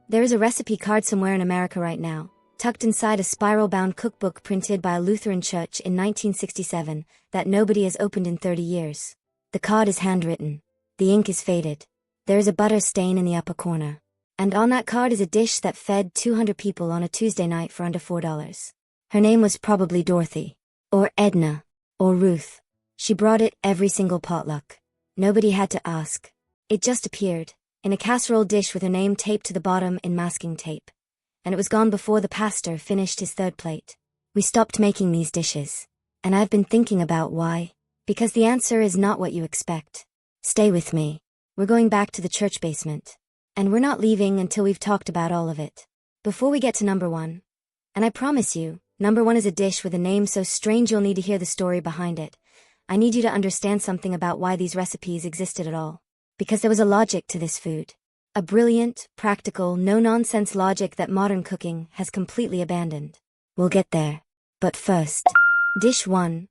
There is a recipe card somewhere in America right now, tucked inside a spiral-bound cookbook printed by a Lutheran church in 1967 that nobody has opened in 30 years. The card is handwritten. The ink is faded. There is a butter stain in the upper corner. And on that card is a dish that fed 200 people on a Tuesday night for under $4. Her name was probably Dorothy. Or Edna. Or Ruth. She brought it every single potluck. Nobody had to ask. It just appeared, in a casserole dish with her name taped to the bottom in masking tape. And it was gone before the pastor finished his third plate. We stopped making these dishes. And I've been thinking about why. Because the answer is not what you expect. Stay with me. We're going back to the church basement. And we're not leaving until we've talked about all of it. Before we get to number one. And I promise you, number one is a dish with a name so strange you'll need to hear the story behind it. I need you to understand something about why these recipes existed at all. Because there was a logic to this food. A brilliant, practical, no-nonsense logic that modern cooking has completely abandoned. We'll get there. But first, dish 1,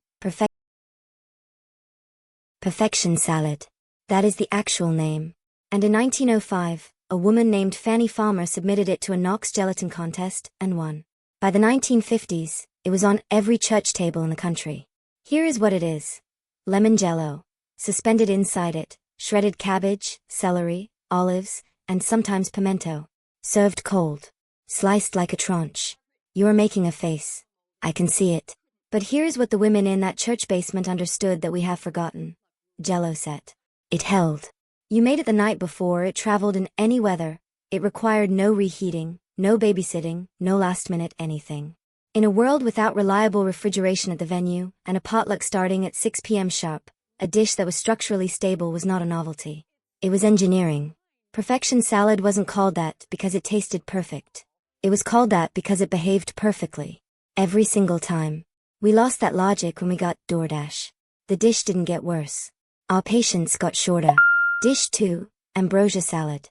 Perfection Salad. That is the actual name. And in 1905, a woman named Fanny Farmer submitted it to a Knox gelatin contest and won. By the 1950s, it was on every church table in the country. Here is what it is. Lemon Jell-O. Suspended inside it, shredded cabbage, celery, olives, and sometimes pimento. Served cold. Sliced like a tranche. You are making a face. I can see it. But here's what the women in that church basement understood that we have forgotten. Jell-O set. It held. You made it the night before, it traveled in any weather. It required no reheating, no babysitting, no last-minute anything. In a world without reliable refrigeration at the venue, and a potluck starting at 6 p.m. sharp, a dish that was structurally stable was not a novelty. It was engineering. Perfection Salad wasn't called that because it tasted perfect. It was called that because it behaved perfectly. Every single time. We lost that logic when we got DoorDash. The dish didn't get worse. Our patience got shorter. Dish 2, Ambrosia Salad.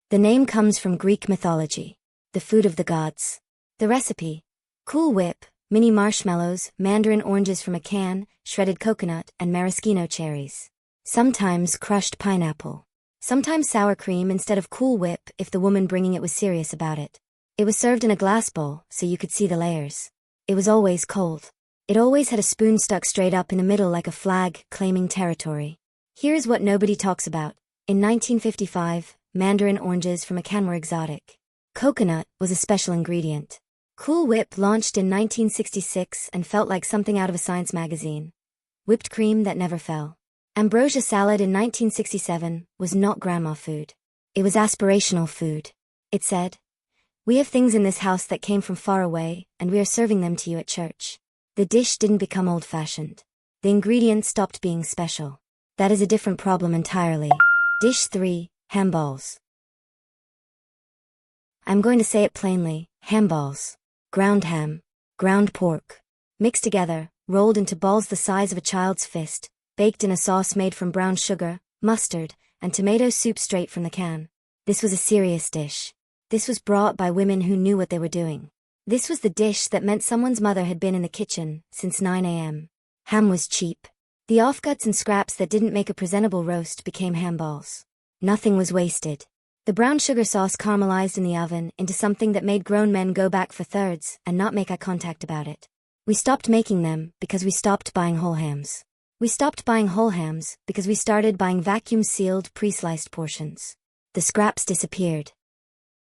The name comes from Greek mythology. The food of the gods. The recipe. Cool Whip, mini marshmallows, mandarin oranges from a can, shredded coconut, and maraschino cherries. Sometimes crushed pineapple. Sometimes sour cream instead of Cool Whip if the woman bringing it was serious about it. It was served in a glass bowl so you could see the layers. It was always cold. It always had a spoon stuck straight up in the middle like a flag claiming territory. Here's what nobody talks about. In 1955, mandarin oranges from a can were exotic. Coconut was a special ingredient. Cool Whip launched in 1966 and felt like something out of a science magazine. Whipped cream that never fell. Ambrosia Salad in 1967 was not grandma food. It was aspirational food. It said, "We have things in this house that came from far away, and we are serving them to you at church." The dish didn't become old-fashioned. The ingredients stopped being special. That is a different problem entirely. Dish 3, Ham balls. I'm going to say it plainly, ham balls. Ground ham. Ground pork. Mixed together, rolled into balls the size of a child's fist, baked in a sauce made from brown sugar, mustard, and tomato soup straight from the can. This was a serious dish. This was brought by women who knew what they were doing. This was the dish that meant someone's mother had been in the kitchen since 9 a.m. Ham was cheap. The offcuts and scraps that didn't make a presentable roast became ham balls. Nothing was wasted. The brown sugar sauce caramelized in the oven into something that made grown men go back for thirds and not make eye contact about it. We stopped making them because we stopped buying whole hams. We stopped buying whole hams because we started buying vacuum-sealed, pre-sliced portions. The scraps disappeared.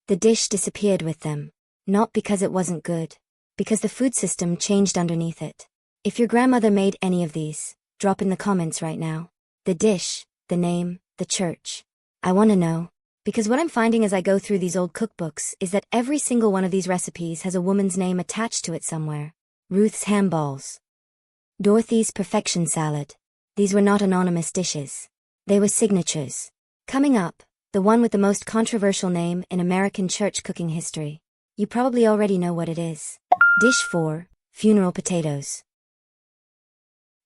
The dish disappeared with them. Not because it wasn't good. Because the food system changed underneath it. If your grandmother made any of these, drop in the comments right now. The dish, the name, the church. I want to know. Because what I'm finding as I go through these old cookbooks is that every single one of these recipes has a woman's name attached to it somewhere. Ruth's ham balls. Dorothy's Perfection Salad. These were not anonymous dishes. They were signatures. Coming up, the one with the most controversial name in American church cooking history. You probably already know what it is. Dish 4, Funeral Potatoes.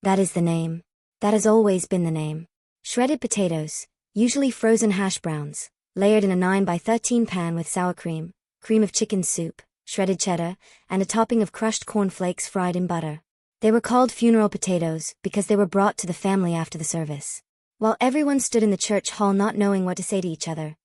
That is the name. That has always been the name. Shredded potatoes, usually frozen hash browns, layered in a 9x13 pan with sour cream, cream of chicken soup, shredded cheddar, and a topping of crushed cornflakes fried in butter. They were called funeral potatoes because they were brought to the family after the service. While everyone stood in the church hall not knowing what to say to each other,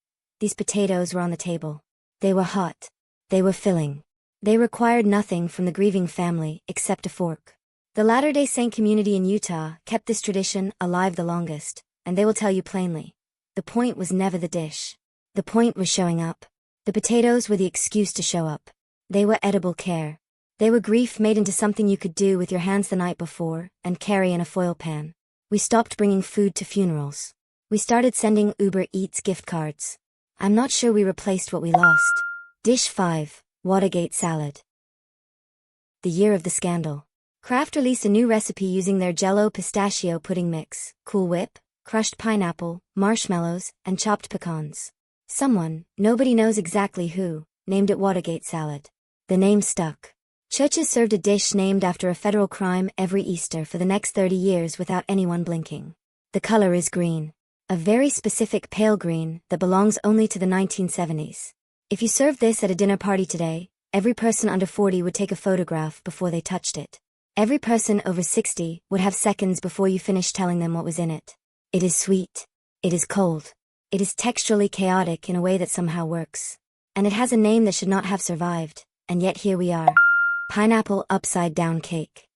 these potatoes were on the table. They were hot. They were filling. They required nothing from the grieving family except a fork. The Latter-day Saint community in Utah kept this tradition alive the longest, and they will tell you plainly. The point was never the dish. The point was showing up. The potatoes were the excuse to show up. They were edible care. They were grief made into something you could do with your hands the night before and carry in a foil pan. We stopped bringing food to funerals. We started sending Uber Eats gift cards. I'm not sure we replaced what we lost. Dish 5, Watergate Salad. The year of the scandal. Kraft released a new recipe using their Jell-O pistachio pudding mix, Cool Whip, crushed pineapple, marshmallows, and chopped pecans. Someone, nobody knows exactly who, named it Watergate Salad. The name stuck. Churches served a dish named after a federal crime every Easter for the next 30 years without anyone blinking. The color is green. A very specific pale green that belongs only to the 1970s. If you served this at a dinner party today, every person under 40 would take a photograph before they touched it. Every person over 60 would have seconds before you finished telling them what was in it. It is sweet. It is cold. It is texturally chaotic in a way that somehow works. And it has a name that should not have survived, and yet here we are. Pineapple upside down cake.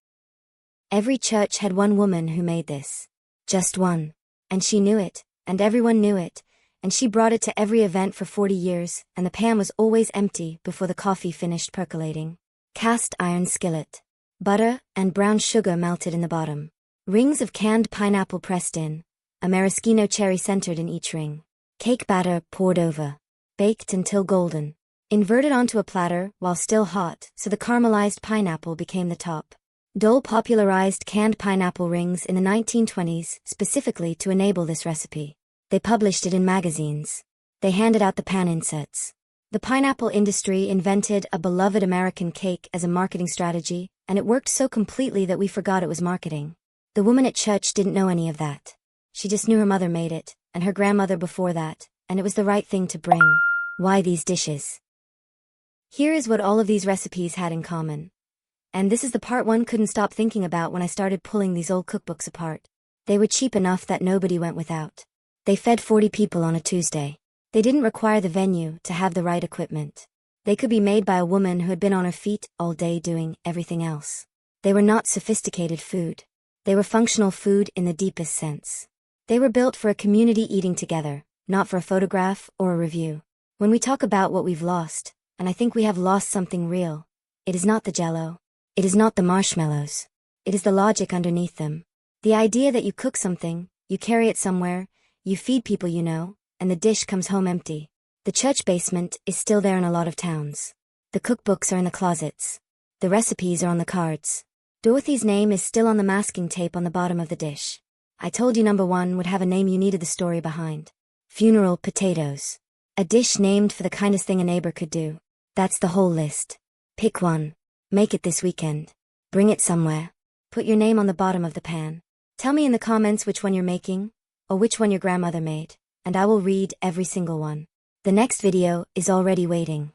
Every church had one woman who made this. Just one. And she knew it, and everyone knew it, and she brought it to every event for 40 years, and the pan was always empty before the coffee finished percolating. Cast iron skillet. Butter and brown sugar melted in the bottom. Rings of canned pineapple pressed in. A maraschino cherry centered in each ring. Cake batter poured over. Baked until golden. Inverted onto a platter while still hot, so the caramelized pineapple became the top. Dole popularized canned pineapple rings in the 1920s specifically to enable this recipe. They published it in magazines. They handed out the pan inserts. The pineapple industry invented a beloved American cake as a marketing strategy, and it worked so completely that we forgot it was marketing. The woman at church didn't know any of that. She just knew her mother made it, and her grandmother before that, and it was the right thing to bring. Why these dishes? Here is what all of these recipes had in common. And this is the part one couldn't stop thinking about when I started pulling these old cookbooks apart. They were cheap enough that nobody went without. They fed 40 people on a Tuesday. They didn't require the venue to have the right equipment. They could be made by a woman who had been on her feet all day doing everything else. They were not sophisticated food. They were functional food in the deepest sense. They were built for a community eating together, not for a photograph or a review. When we talk about what we've lost, and I think we have lost something real, it is not the Jell-O. It is not the marshmallows. It is the logic underneath them. The idea that you cook something, you carry it somewhere, you feed people you know, and the dish comes home empty. The church basement is still there in a lot of towns. The cookbooks are in the closets. The recipes are on the cards. Dorothy's name is still on the masking tape on the bottom of the dish. I told you number one would have a name you needed the story behind. Funeral potatoes. A dish named for the kindest thing a neighbor could do. That's the whole list. Pick one. Make it this weekend. Bring it somewhere. Put your name on the bottom of the pan. Tell me in the comments which one you're making, or which one your grandmother made, and I will read every single one. The next video is already waiting.